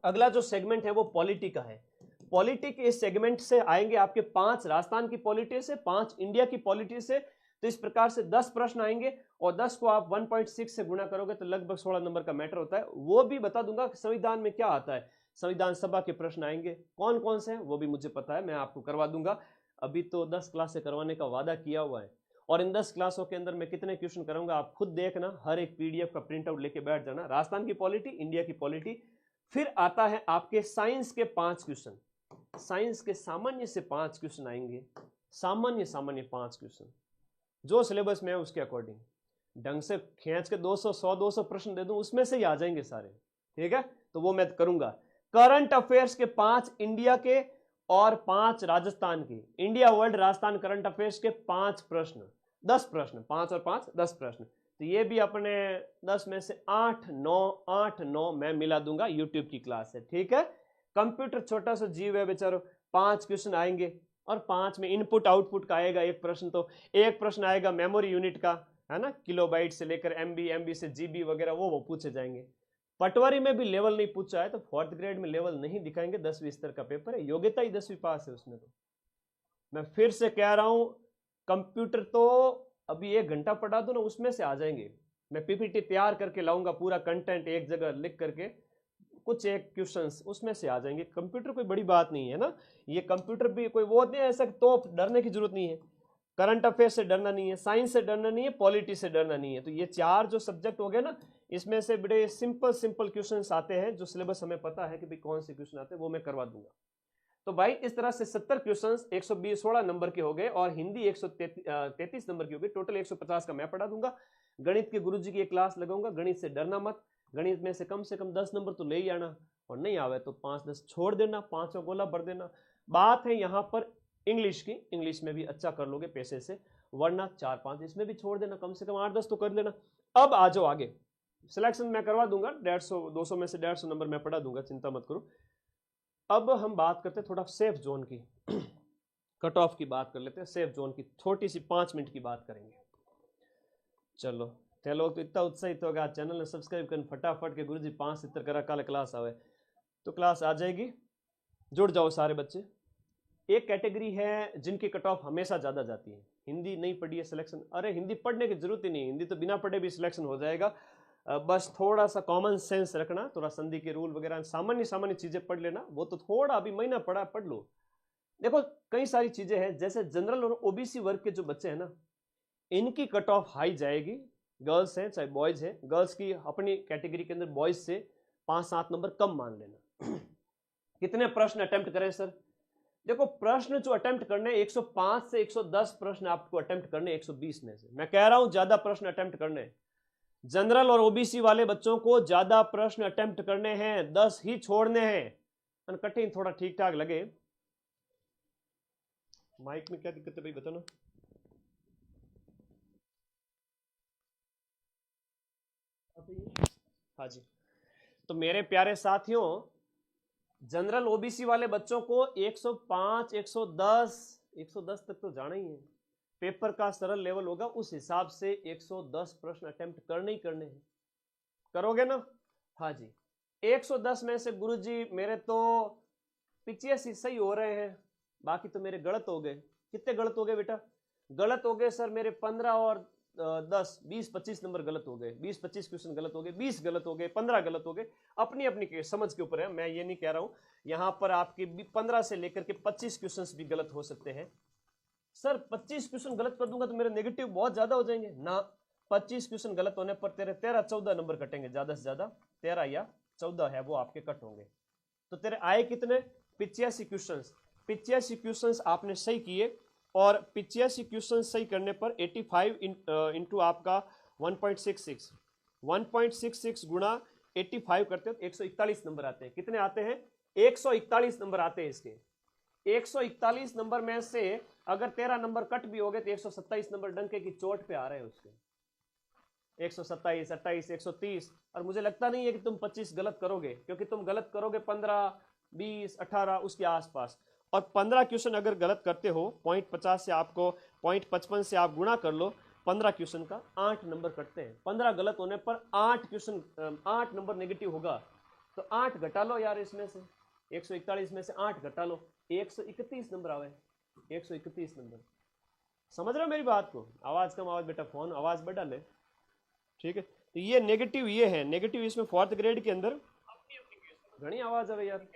अगला जो सेगमेंट है वो पॉलिटी का है। पॉलिटी के इस सेगमेंट से आएंगे आपके 5 राजस्थान की पॉलिटी से, 5 इंडिया की पॉलिटी से। तो इस प्रकार से 10 प्रश्न आएंगे और 10 को आप 1.6 से गुणा करोगे तो लगभग 16 नंबर का मैटर होता है। वो भी बता दूंगा कि संविधान में क्या आता है, संविधान सभा के प्रश्न आएंगे, कौन कौन से हैं वो भी मुझे पता है, मैं आपको करवा दूंगा। अभी तो 10 क्लास से करवाने का वादा किया हुआ है और इन 10 क्लासों के अंदर मैं कितने क्वेश्चन कराऊंगा आप खुद देखना, हर एक पीडीएफ का प्रिंट आउट लेके बैठ जाना। राजस्थान की पॉलिटी, इंडिया की पॉलिटी, फिर आता है आपके साइंस के 5 क्वेश्चन, साइंस के सामान्य से 5 क्वेश्चन आएंगे, सामान्य 5 क्वेश्चन, जो सिलेबस में है उसके अकॉर्डिंग ढंग से खींच के 200 100 200 प्रश्न दे दूं उसमें से ही आ जाएंगे सारे, ठीक है, तो वो मैं करूंगा। करंट अफेयर्स के 5 इंडिया के और 5 राजस्थान के, India world Rajasthan current affairs के 5 प्रश्न, 10 प्रश्न, 5 और 5 10 प्रश्न, तो ये भी अपने 10 में से 8 9 मैं मिला दूंगा, यूट्यूब की क्लास है, ठीक है। कंप्यूटर छोटा सा जीव है बेचारो, 5 क्वेश्चन आएंगे और 5 में इनपुट आउटपुट का आएगा एक प्रश्न, तो एक प्रश्न आएगा मेमोरी यूनिट का, है ना, किलोबाइट से लेकर एमबी, एमबी से जीबी वगैरह वो पूछे जाएंगे। पटवारी में भी लेवल नहीं पूछा है तो 4th ग्रेड में लेवल नहीं दिखाएंगे, 10वीं स्तर का पेपर है, योग्यता ही 10वीं पास है उसमें। तो मैं फिर से कह रहा हूं, कंप्यूटर तो अभी 1 घंटा पढ़ा दो ना उसमें से आ जाएंगे। मैं पीपीटी तैयार करके लाऊंगा, पूरा कंटेंट एक जगह लिख करके, कुछ एक क्वेश्चंस उसमें से आ जाएंगे। कंप्यूटर कोई बड़ी बात नहीं है ना, ये कंप्यूटर भी कोई वो नहीं है ऐसा तो डरने की जरूरत नहीं है। करंट अफेयर से डरना नहीं है, साइंस से डरना नहीं है, पॉलिटी से डरना नहीं है। तो ये 4 जो सब्जेक्ट हो गए ना, इसमें से बड़े सिंपल सिंपल क्वेश्चंस आते हैं, जो सिलेबस हमें पता है कि भाई कौन से क्वेश्चन आते हैं, वो मैं करवा दूंगा। तो भाई इस तरह से 70 क्वेश्चंस 16 नंबर के हो गए और हिंदी 133 नंबर की हो गई, टोटल 150 का मैं पढ़ा दूंगा। गणित के गुरुजी की एक क्लास लगाऊंगा, गणित से डरना मत, गणित में से कम 10 नंबर तो ले ही आना, और नहीं आवे तो 5-10 छोड़ देना, 5 गोला भर देना। बात है यहाँ पर इंग्लिश की, इंग्लिश में भी अच्छा कर लोगे पैसे से, वरना 4-5 इसमें भी छोड़ देना, कम से कम 8-10 तो कर लेना। अब आ जाओ आगे, सिलेक्शन मैं करवा दूंगा, 150-200 में से 150 नंबर मैं पढ़ा दूंगा, चिंता मत करो। अब हम बात करते हैं थोड़ा सेफ जोन की, कट ऑफ की बात कर लेते हैं, सेफ जोन की छोटी सी 5 मिनट की बात करेंगे। चलो लोग तो इतना उत्साहित होगा, चैनल ने सब्सक्राइब कर फटाफट के गुरुजी 5-70 करा कल क्लास आवे, तो क्लास आ जाएगी, जुड़ जाओ सारे बच्चे। एक कैटेगरी है जिनकी कट ऑफ हमेशा ज्यादा जाती है, हिंदी नहीं पढ़ी है सिलेक्शन, अरे हिंदी पढ़ने की जरूरत ही नहीं, हिंदी तो बिना पढ़े भी सिलेक्शन हो जाएगा, बस थोड़ा सा कॉमन सेंस रखना, थोड़ा संधि के रूल वगैरह सामान्य चीजें पढ़ लेना, वो तो थोड़ा अभी महीना पढ़ा पढ़ लो। देखो कई सारी चीजें हैं, जैसे जनरल और ओबीसी वर्ग के जो बच्चे हैं ना, इनकी कट ऑफ हाई जाएगी, गर्ल्स हैं चाहे बॉयज हैं, गर्ल्स की अपनी कैटेगरी के अंदर बॉयज से 5-7 नंबर कम मान लेना। कितने प्रश्न अटेम्प्ट करें सर? देखो प्रश्न जो अटेम्प्ट करने 105 से 110 प्रश्न आपको अटेम्प्ट करने 120 में से, मैं कह रहा हूं ज्यादा प्रश्न अटेम्प्ट करने, जनरल और ओबीसी वाले बच्चों को ज्यादा प्रश्न अटेम्प्ट करने हैं, 10 ही छोड़ने हैं। कठिन थोड़ा ठीक ठाक लगे, माइक में क्या दिक्कत है भाई बताना। हाँ जी, तो मेरे प्यारे साथियों, जनरल ओबीसी वाले बच्चों को 105 110 तक तो जाना ही है, पेपर का सरल लेवल होगा उस हिसाब से 110 प्रश्न अटेम्प्ट करने ही करने हैं, करोगे ना? हाँ जी, 110 में से गुरुजी मेरे तो 85 सही हो रहे हैं, बाकी तो मेरे गलत हो गए। कितने गलत हो गए बेटा? गलत हो गए सर मेरे 15 और 10 20-25 नंबर गलत हो गए, 20-25 क्वेश्चन गलत हो गए, 20 गलत हो गए, 15 गलत हो गए, अपनी अपनी समझ के ऊपर है, मैं ये नहीं कह रहा हूं यहां पर आपके 15 से लेकर के 25 क्वेश्चन भी गलत हो सकते हैं। सर 25 क्वेश्चन गलत कर दूंगा तो मेरे नेगेटिव बहुत ज्यादा हो जाएंगे ना, 25 क्वेश्चन गलत होने पर तेरे 13-14 नंबर कटेंगे, ज्यादा से ज्यादा 13 या 14 है वो आपके कट होंगे। तो तेरे आए कितने? 85 क्वेश्चन, 85 क्वेश्चन आपने सही किए, और 85 क्वेश्चन सही करने पर 85 इंटू आपका 1.66 गुणा 85 करते हो तो 141 नंबर आते हैं। कितने आते हैं? 141 नंबर आते हैं इसके। 141 नंबर में से अगर 13 नंबर कट भी हो गए तो 127 नंबर डंके की चोट पे आ रहे हैं उसके, 127, 28, 130, और मुझे लगता नहीं है कि तुम 25 गलत करोगे, क्योंकि तुम गलत करोगे 15, 20, 18 उसके आसपास, और 15 क्वेश्चन अगर गलत करते हो, 0.50 से आपको 0.55 से आप गुणा कर लो, 15 क्वेश्चन का 8 नंबर कटते हैं। 15 गलत होने पर 8 क्वेश्चन 8 नंबर नेगेटिव होगा। तो 8 घटा लो यार, इसमें से 141 में से 8 घटा लो, 131 नंबर आवे, 131 नंबर। समझ रहे हो मेरी बात को? आवाज कम, आवाज बेटा, फोन आवाज बढ़ा ले, ठीक है। तो ये नेगेटिव, ये है नेगेटिव, इसमें 4th ग्रेड के अंदर घनी आवाज आवे यार,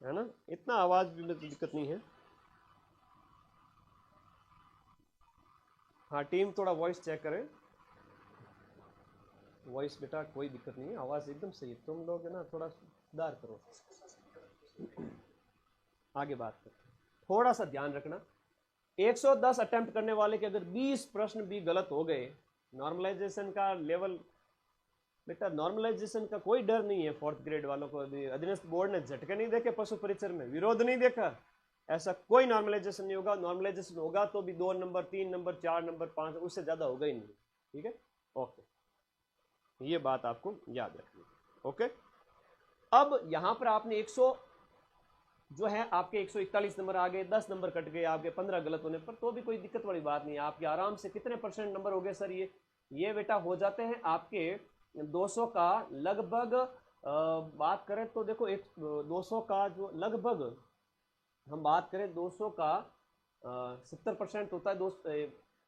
है ना, इतना आवाज भी में दिक्कत नहीं है। हाँ टीम थोड़ा वॉइस चेक करें, वॉइस बेटा कोई दिक्कत नहीं है, आवाज एकदम सही है, तुम लोग है ना थोड़ा सुधार करो। आगे बात करते, थोड़ा सा ध्यान रखना, 110 अटेम्प्ट करने वाले के अगर 20 प्रश्न भी गलत हो गए, नॉर्मलाइजेशन का लेवल बेटा, नॉर्मलाइजेशन का कोई डर नहीं है 4th ग्रेड वालों को। अभी अधीनस्थ बोर्ड ने झटके नहीं देखे, पशु परिचर में विरोध नहीं देखा, ऐसा कोई नॉर्मलाइजेशन नहीं होगा। नॉर्मलाइजेशन होगा तो भी 2 नंबर 3 नंबर 4 नंबर 5, उससे ज्यादा होगा ही नहीं, ठीक है। ओके, ये बात आपको याद रखनी है। ओके, अब यहां पर आपने 100 जो है आपके 141 नंबर आ गए, 10 नंबर कट गए आपके 15 गलत होने पर, तो भी कोई दिक्कत वाली बात नहीं है। आपके आराम से कितने % नंबर हो गए सर? ये बेटा हो जाते हैं आपके 200 का लगभग, बात करें तो देखो 200 का जो लगभग हम बात करें 200 का 70% होता है,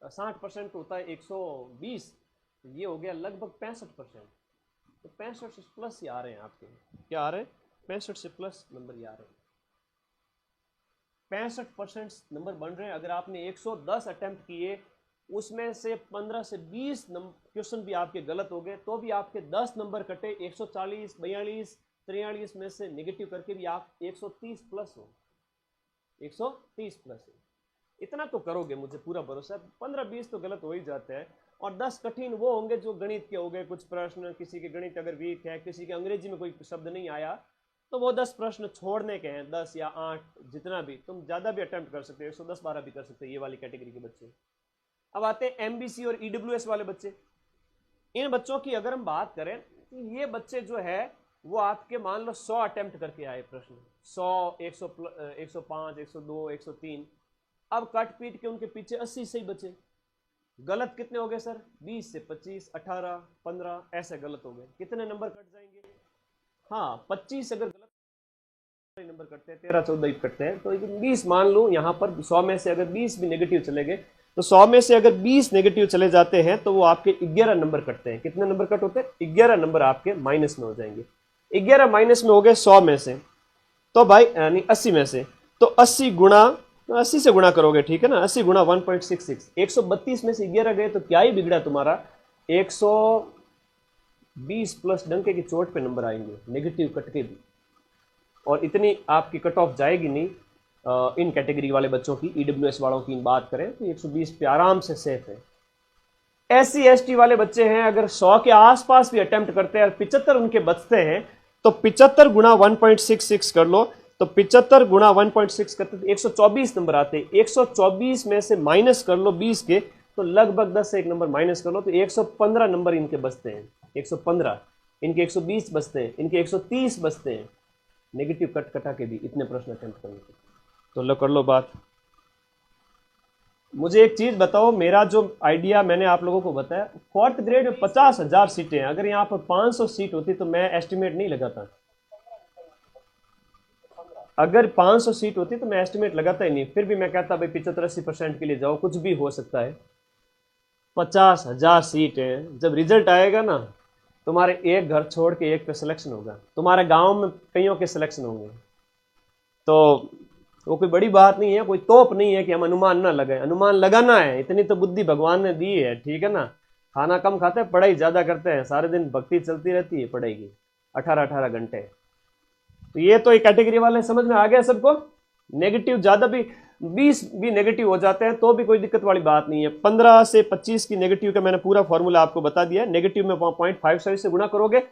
60% होता है 120, ये हो गया लगभग 65%। तो 65 से प्लस ही आ रहे हैं आपके, क्या आ रहे हैं? 65 से प्लस नंबर ही आ रहे हैं, 65% नंबर बन रहे हैं। अगर आपने 110 अटेम्प्ट किए, उसमें से 15 से 20 क्वेश्चन भी आपके गलत हो गए, तो भी आपके 10 नंबर कटे, 140 42 43 में से नेगेटिव करके भी आप 130 प्लस हो, 130 प्लस हो। इतना तो करोगे, मुझे पूरा भरोसा है। 15-20 तो गलत हो ही जाते हैं, और 10 कठिन वो होंगे जो गणित के हो गए, कुछ प्रश्न, किसी के गणित अगर वीक है, किसी के अंग्रेजी में कोई शब्द नहीं आया, तो वो 10 प्रश्न छोड़ने के हैं, 10 या 8, जितना भी, तुम ज्यादा भी अटेम्प्ट कर सकते हो, 110-12 भी कर सकते हो, ये वाली कैटेगरी के बच्चे। अब आते हैं एमबीसी और ईडब्ल्यूएस वाले बच्चे। इन बच्चों की अगर हम बात करें, तो ये बच्चे जो है वो आपके मान लो 100 अटेम्प्ट करके आए प्रश्न, 100 105 102 103। अब कट पीट के उनके पीछे 80 सही बचे, गलत कितने हो गए सर? 20 से 25 18 15 ऐसे गलत हो गए। कितने नंबर कट जाएंगे? हाँ 25 अगर गलत नंबर कटते हैं, 13 14 कटते हैं, तो 20 मान लूं यहाँ पर 100 में से अगर 20 भी नेगेटिव चले गए, तो 100 में से अगर 20 नेगेटिव चले जाते हैं तो वो आपके 11 नंबर कटते हैं। कितने नंबर कट होते हैं? 11 नंबर आपके माइनस में हो जाएंगे। 11 माइनस में हो गए 100 में से, तो भाई यानी 80 में से, तो 80 गुणा, 80 से गुणा करोगे, ठीक है ना, 80 गुणा 1.66, 132 में से 11 गए, तो क्या ही बिगड़ा तुम्हारा, 120 प्लस डंके की चोट पे नंबर आएंगे नेगेटिव कट के भी, और इतनी आपकी कट ऑफ जाएगी नहीं। इन कैटेगरी वाले बच्चों की, ईडब्ल्यूएस वालों की बात करें तो 120 पे आराम से सेफ है। एससी एसटी वाले बच्चे हैं, अगर 100 के आसपास भी अटेम्प्ट करते हैं और 75 उनके बचते हैं, तो 75 गुणा 1.66 कर लो, तो 75 गुणा 1.6 करते तो 124 नंबर आते। 124 में से माइनस कर लो 20 के, तो लगभग 10 से 1 नंबर माइनस कर लो, तो 115 नंबर इनके बचते हैं। 115, इनके 120 बचते हैं, इनके 130 बचते हैं, नेगेटिव कट कटा के भी इतने प्रश्न अटेम्प्ट करने के। तो लो कर लो बात। मुझे एक चीज बताओ, मेरा जो आइडिया मैंने आप लोगों को बताया, 4th ग्रेड में 50,000 सीटें हैं, अगर यहाँ पर 500 सीट होती तो मैं एस्टिमेट नहीं लगाता। अगर 500 सीट होती तो मैं एस्टिमेट लगाता ही नहीं, फिर भी मैं कहता भाई 75-80% के लिए जाओ, कुछ भी हो सकता है। 50,000 सीट है, जब रिजल्ट आएगा ना, तुम्हारे एक घर छोड़ के एक पे सिलेक्शन होगा, तुम्हारे गांव में कईयों के सिलेक्शन होंगे, तो वो कोई बड़ी बात नहीं है, कोई तोप नहीं है कि हम अनुमान ना लगाएं। अनुमान लगाना है, इतनी तो बुद्धि भगवान ने दी है, ठीक है ना। खाना कम खाते हैं, पढ़ाई ज्यादा करते हैं, सारे दिन भक्ति चलती रहती है पढ़ाई की, 18-18 घंटे। तो ये तो एक कैटेगरी वाले समझ में आ गया सबको। नेगेटिव ज्यादा भी, 20 भी नेगेटिव हो जाते हैं तो भी कोई दिक्कत वाली बात नहीं है। 15 से 25 की नेगेटिव का मैंने पूरा फॉर्मूला आपको बता दिया। नेगेटिव में 0.57 से गुणा करोगे,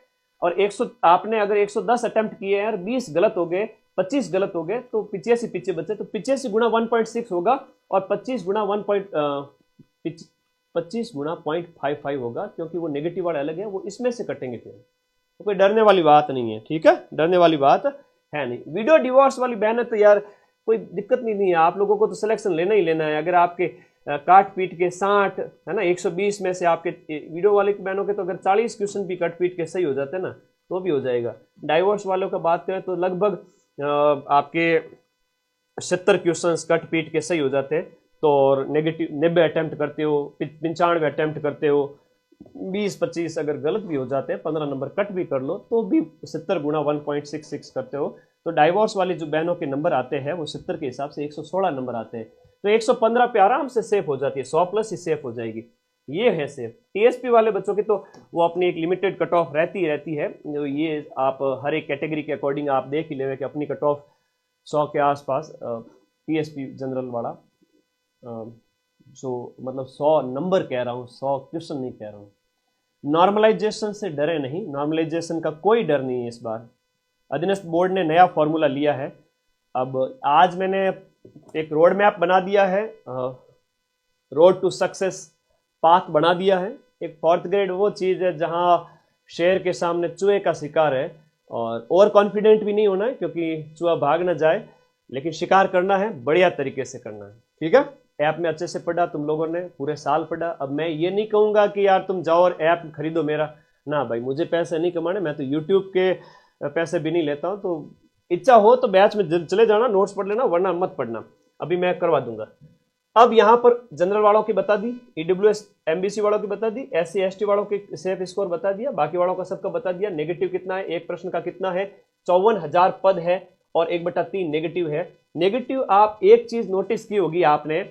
और 100 आपने अगर 110 अटेम्प्ट किए हैं और 20 गलत हो गए, 25 गलत हो गए, तो 85 पीछे बचे, तो 85 गुणा 1.6 होगा, और 25 गुणा 25 गुणा 0.55 होगा, क्योंकि वो नेगेटिव वाले अलग है, वो इसमें से कटेंगे फिर, तो कोई डरने वाली बात नहीं है, ठीक है, डरने वाली बात है नहीं। वीडियो डिवोर्स वाली बहन है तो यार कोई दिक्कत नहीं है, आप लोगों को तो सिलेक्शन लेना ही लेना है। अगर आपके काट पीट के 60 है ना 120 में से आपके वीडियो वाले बहनों के तो अगर 40 क्वेश्चन भी कट पीट के सही हो जाते हैं ना तो भी हो जाएगा। डाइवोर्स वालों का बात करें तो लगभग आपके 70 क्वेश्चन कट पीट के सही हो जाते हैं। तो और नेगेटिव 90 अटेम्प्ट करते हो, 95 अटेम्प्ट करते हो, 20-25 अगर गलत भी हो जाते हैं, 15 नंबर कट भी कर लो तो भी 70 गुणा 1.66 करते हो तो डाइवोर्स वाली जो बहनों के नंबर आते हैं वो 70 के हिसाब से 116 नंबर आते हैं। तो 115 पे आराम से सेफ हो जाती है, 100 प्लस ही सेफ हो जाएगी, ये है सेफ। टीएसपी वाले बच्चों की तो वो अपनी एक लिमिटेड कट ऑफ रहती है, ये आप हर एक कैटेगरी के अकॉर्डिंग आप देख ही लेंगे कि अपनी कट ऑफ 100 के आसपास टीएसपी जनरल वाला जो मतलब 100 नंबर कह रहा हूँ, 100 क्वेश्चन नहीं कह रहा हूँ। नॉर्मलाइजेशन से डरे नहीं, नॉर्मलाइजेशन का कोई डर नहीं है। इस बार अधीनस्थ बोर्ड ने नया फॉर्मूला लिया है। अब आज मैंने एक रोड मैप बना दिया है, रोड टू सक्सेस पाथ बना दिया है। एक 4th ग्रेड वो चीज़ है जहाँ शेर के सामने चूहे का शिकार है, और ओवर कॉन्फिडेंट भी नहीं होना है क्योंकि चूहा भाग ना जाए, लेकिन शिकार करना है, बढ़िया तरीके से करना है, ठीक है। ऐप में अच्छे से पढ़ा, तुम लोगों ने पूरे साल पढ़ा। अब मैं ये नहीं कहूँगा कि यार तुम जाओ और ऐप खरीदो मेरा, ना भाई, मुझे पैसे नहीं कमाने, मैं तो यूट्यूब के पैसे भी नहीं लेता हूँ। तो इच्छा हो तो बैच में चले जाना, नोट्स पढ़ लेना, वरना मत पढ़ना, अभी मैं करवा दूंगा। अब यहाँ पर जनरल वालों की बता दी, ईडब्ल्यूएस एमबीसी वालों की बता दी, एससी एसटी वालों के सेफ स्कोर बता दिया, बाकी वालों का सबका बता दिया। नेगेटिव कितना है, एक प्रश्न का कितना है, 54,000 पद है और 1/3 नेगेटिव है। नेगेटिव आप एक चीज नोटिस की होगी आपने,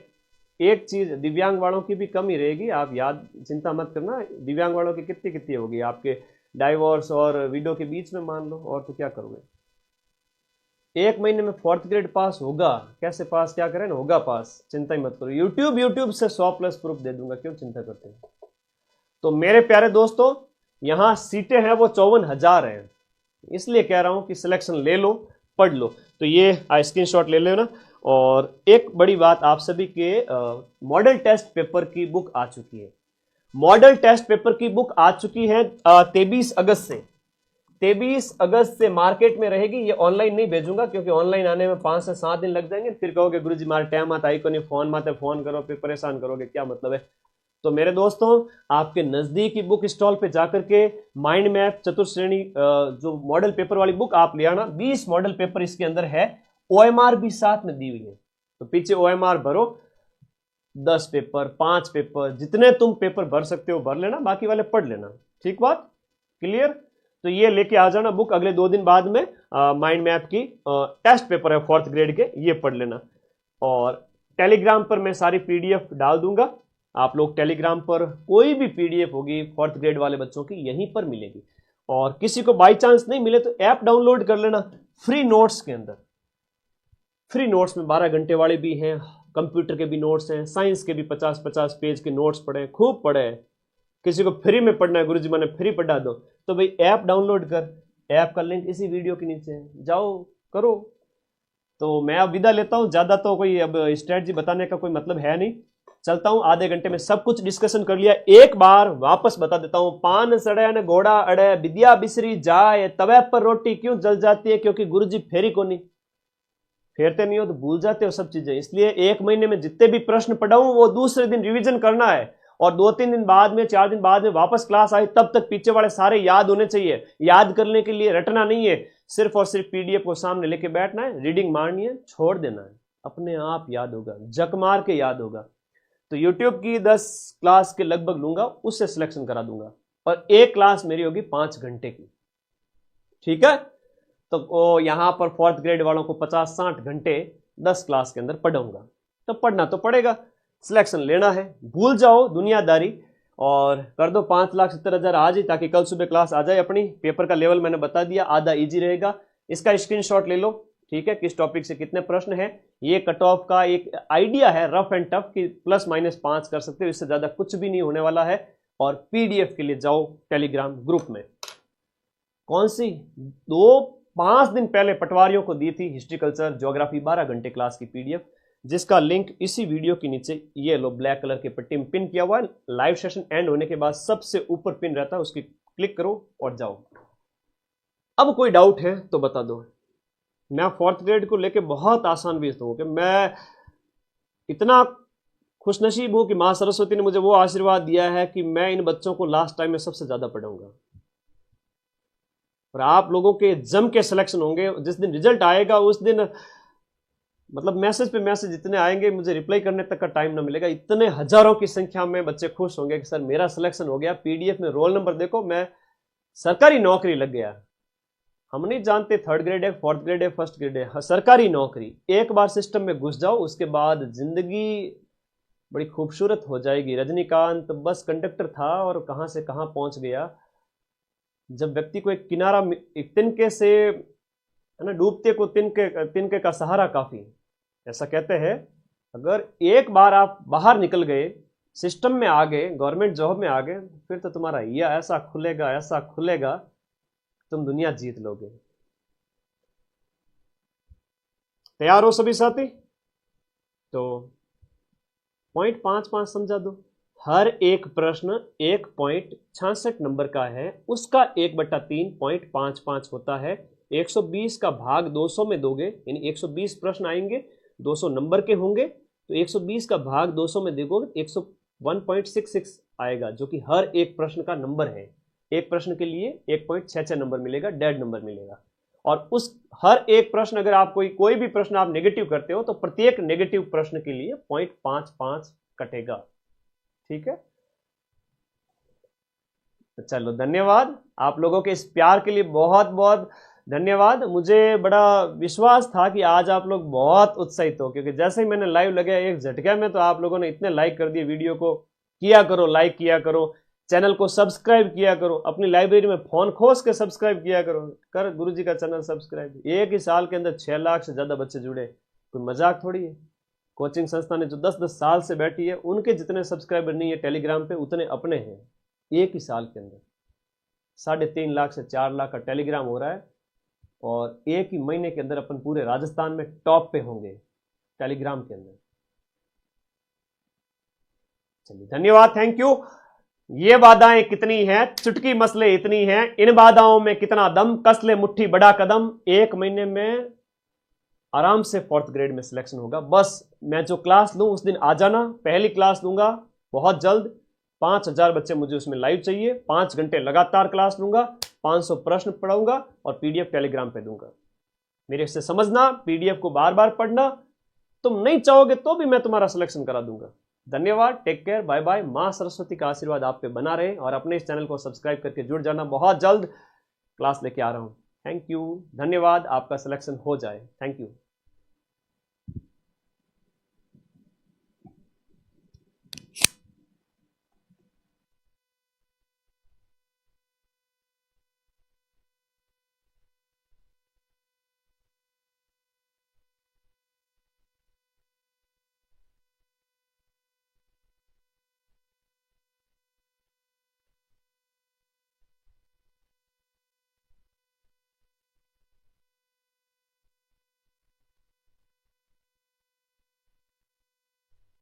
एक चीज दिव्यांग वालों की भी कम ही रहेगी, आप याद चिंता मत करना। दिव्यांग वालों की कितनी कितनी होगी आपके डाइवोर्स और वीडियो के बीच में, मान लो, और तो क्या करोगे। 1 महीने में 4th ग्रेड पास होगा, कैसे पास, क्या करें ना, होगा पास, चिंता ही मत करो। यूट्यूब से 100 प्लस प्रूफ दे दूंगा, क्यों चिंता करते हैं। तो मेरे प्यारे दोस्तों, यहाँ सीटें हैं वो 54,000 हैं, इसलिए कह रहा हूं कि सिलेक्शन ले लो, पढ़ लो। तो ये स्क्रीनशॉट ले लेना। और एक बड़ी बात, आप सभी के मॉडल टेस्ट पेपर की बुक आ चुकी है। मॉडल टेस्ट पेपर की बुक आ चुकी है 23 अगस्त से। 23 अगस्त से मार्केट में रहेगी। ये ऑनलाइन नहीं भेजूंगा क्योंकि ऑनलाइन आने में 5 से 7 दिन लग जाएंगे, फिर कहोगे गुरुजी मारे टाइम आता आई को नहीं, फोन माते फोन करो, फिर परेशान करोगे, क्या मतलब है। तो मेरे दोस्तों, आपके नजदीकी बुक स्टॉल पे जाकर के माइंड मैप चतुर्श्रेणी जो मॉडल पेपर वाली बुक आप ले आना। 20 मॉडल पेपर इसके अंदर है, ओएमआर भी साथ में दी हुई है, तो पीछे ओएमआर भरो, 10 पेपर 5 पेपर जितने तुम पेपर भर सकते हो भर लेना, बाकी वाले पढ़ लेना, ठीक बात, क्लियर। तो ये लेके आ जाना बुक, अगले 2 दिन बाद में माइंड मैप की टेस्ट पेपर है 4th ग्रेड के, ये पढ़ लेना। और टेलीग्राम पर मैं सारी पीडीएफ डाल दूंगा, आप लोग टेलीग्राम पर कोई भी पीडीएफ होगी 4th ग्रेड वाले बच्चों की यहीं पर मिलेगी। और किसी को बाई चांस नहीं मिले तो ऐप डाउनलोड कर लेना फ्री नोट्स के अंदर। फ्री नोट्स में 12 घंटे वाले भी हैं, कंप्यूटर के भी नोट्स हैं, साइंस के भी 50-50 पेज के नोट्स पढ़े, खूब पढ़े। किसी को फ्री में पढ़ना है, गुरुजी मैंने फ्री पढ़ा दो, तो भाई ऐप डाउनलोड कर, ऐप का लिंक इसी वीडियो के नीचे है, जाओ करो। तो मैं अब विदा लेता हूं, ज्यादा तो कोई अब स्ट्रेटजी बताने का कोई मतलब है नहीं, चलता हूं। आधे घंटे में सब कुछ डिस्कशन कर लिया, एक बार वापस बता देता हूं। पान सड़े न घोड़ा अड़े, विद्या बिसरी जाए, तवे पर रोटी क्यों जल जाती है, क्योंकि गुरुजी फेरी को नहीं फेरते नहीं हो तो भूल जाते हो सब चीजें। इसलिए 1 महीने में जितने भी प्रश्न पढ़ाऊं वो दूसरे दिन रिवीजन करना है, और 2-3 दिन बाद में, 4 दिन बाद में वापस क्लास आए तब तक पीछे वाले सारे याद होने चाहिए। याद करने के लिए रटना नहीं है, सिर्फ और सिर्फ पीडीएफ को सामने लेके बैठना है, रीडिंग मारनी है, छोड़ देना है, अपने आप याद होगा, जक मार के याद होगा। तो यूट्यूब की 10 क्लास के लगभग लूंगा, उससे सिलेक्शन करा दूंगा, और एक क्लास मेरी होगी 5 घंटे की, ठीक है। तो यहां पर 4th ग्रेड वालों को 50-60 घंटे 10 क्लास के अंदर पढ़ाऊंगा, तो पढ़ना तो पड़ेगा, सिलेक्शन लेना है। भूल जाओ दुनियादारी और कर दो 5,70,000 आज ही, ताकि कल सुबह क्लास आ जाए अपनी। पेपर का लेवल मैंने बता दिया, आधा इजी रहेगा, इसका स्क्रीनशॉट ले लो, ठीक है, किस टॉपिक से कितने प्रश्न है। ये कट ऑफ का एक आइडिया है, रफ एंड टफ, की ±5 कर सकते हो, इससे ज्यादा कुछ भी नहीं होने वाला है। और पीडीएफ के लिए जाओ टेलीग्राम ग्रुप में, कौन सी 5 दिन पहले पटवारियों को दी थी हिस्ट्री कल्चर ज्योग्राफी 12 घंटे क्लास की पीडीएफ, जिसका लिंक इसी वीडियो के नीचे ये लो ब्लैक कलर के पट्टी में पिन किया हुआ है। लाइव सेशन एंड होने के बाद सबसे ऊपर पिन रहता है, उसकी क्लिक करो और जाओ। अब कोई डाउट है तो बता दो। मैं फोर्थ ग्रेड को लेके बहुत आसान भी हूँ कि मैं इतना खुशनसीब हूं कि मां सरस्वती ने मुझे वो आशीर्वाद दिया है कि मैं इन बच्चों को लास्ट टाइम में सबसे ज्यादा पढ़ाऊंगा। और आप लोगों के जम के सिलेक्शन होंगे। जिस दिन रिजल्ट आएगा उस दिन मतलब मैसेज पे मैसेज इतने आएंगे, मुझे रिप्लाई करने तक का टाइम ना मिलेगा। इतने हजारों की संख्या में बच्चे खुश होंगे कि सर मेरा सिलेक्शन हो गया, पीडीएफ में रोल नंबर देखो, मैं सरकारी नौकरी लग गया। हम नहीं जानते थर्ड ग्रेड है, फोर्थ ग्रेड है, फर्स्ट ग्रेड है, सरकारी नौकरी। एक बार सिस्टम में घुस जाओ उसके बाद जिंदगी बड़ी खूबसूरत हो जाएगी। रजनीकांत बस कंडक्टर था और कहां से कहां पहुंच गया। जब व्यक्ति को एक किनारा, एक तिनके से, है ना, डूबते को तिनके का सहारा काफी, ऐसा कहते हैं। अगर एक बार आप बाहर निकल गए, सिस्टम में आ गए, गवर्नमेंट जॉब में आ गए, फिर तो तुम्हारा ये ऐसा खुलेगा, ऐसा खुलेगा, तुम दुनिया जीत लोगे। तैयार हो सभी साथी? तो पॉइंट 5 समझा दो। हर एक प्रश्न 1.66 नंबर का है, उसका 1/3 0.55 होता है। 120 का भाग 200 में दोगे, यानी 120 प्रश्न आएंगे, 200 नंबर के होंगे, तो 120 का भाग 200 में देखोगे 101.66 आएगा, जो कि हर एक प्रश्न का नंबर है। एक प्रश्न के लिए 1.66 नंबर मिलेगा, डेड नंबर मिलेगा। और उस हर एक प्रश्न, अगर आप कोई भी प्रश्न आप नेगेटिव करते हो तो प्रत्येक नेगेटिव प्रश्न के लिए 0.55 कटेगा। ठीक है, तो चलो, धन्यवाद आप लोगों के इस प्यार के लिए, बहुत बहुत धन्यवाद। मुझे बड़ा विश्वास था कि आज आप लोग बहुत उत्साहित हो, क्योंकि जैसे ही मैंने लाइव लगाया एक झटके में तो आप लोगों ने इतने लाइक कर दिए। वीडियो को किया करो, लाइक किया करो, चैनल को सब्सक्राइब किया करो, अपनी लाइब्रेरी में फोन खोस के सब्सक्राइब किया करो, कर गुरुजी का चैनल सब्सक्राइब। एक ही साल के अंदर 6 लाख से ज्यादा बच्चे जुड़े, कोई मजाक थोड़ी है। कोचिंग संस्था ने जो 10-10 साल से बैठी है, उनके जितने सब्सक्राइबर नहीं है टेलीग्राम पे, उतने अपने हैं। एक ही साल के अंदर 3.5 लाख से 4 लाख का टेलीग्राम हो रहा है, और एक ही महीने के अंदर अपन पूरे राजस्थान में टॉप पे होंगे टेलीग्राम के अंदर। चलिए, धन्यवाद, थैंक यू। ये बाधाएं कितनी हैं, चुटकी मसले इतनी हैं, इन बाधाओं में कितना दम, कस ले मुट्ठी बड़ा कदम। 1 महीने में आराम से फोर्थ ग्रेड में सिलेक्शन होगा। बस मैं जो क्लास लूं उस दिन आ जाना, पहली क्लास लूंगा बहुत जल्द। 5000 बच्चे मुझे उसमें लाइव चाहिए, 5 घंटे लगातार क्लास लूंगा, 500 प्रश्न पढ़ाऊंगा और पीडीएफ टेलीग्राम पे दूंगा। मेरे से समझना, पीडीएफ को बार बार पढ़ना। तुम नहीं चाहोगे तो भी मैं तुम्हारा सिलेक्शन करा दूंगा। धन्यवाद, टेक केयर, बाय बाय। मां सरस्वती का आशीर्वाद आप पे बना रहे, और अपने इस चैनल को सब्सक्राइब करके जुड़ जाना। बहुत जल्द क्लास लेके आ रहा हूं। थैंक यू, धन्यवाद। आपका सिलेक्शन हो जाए। Thank you.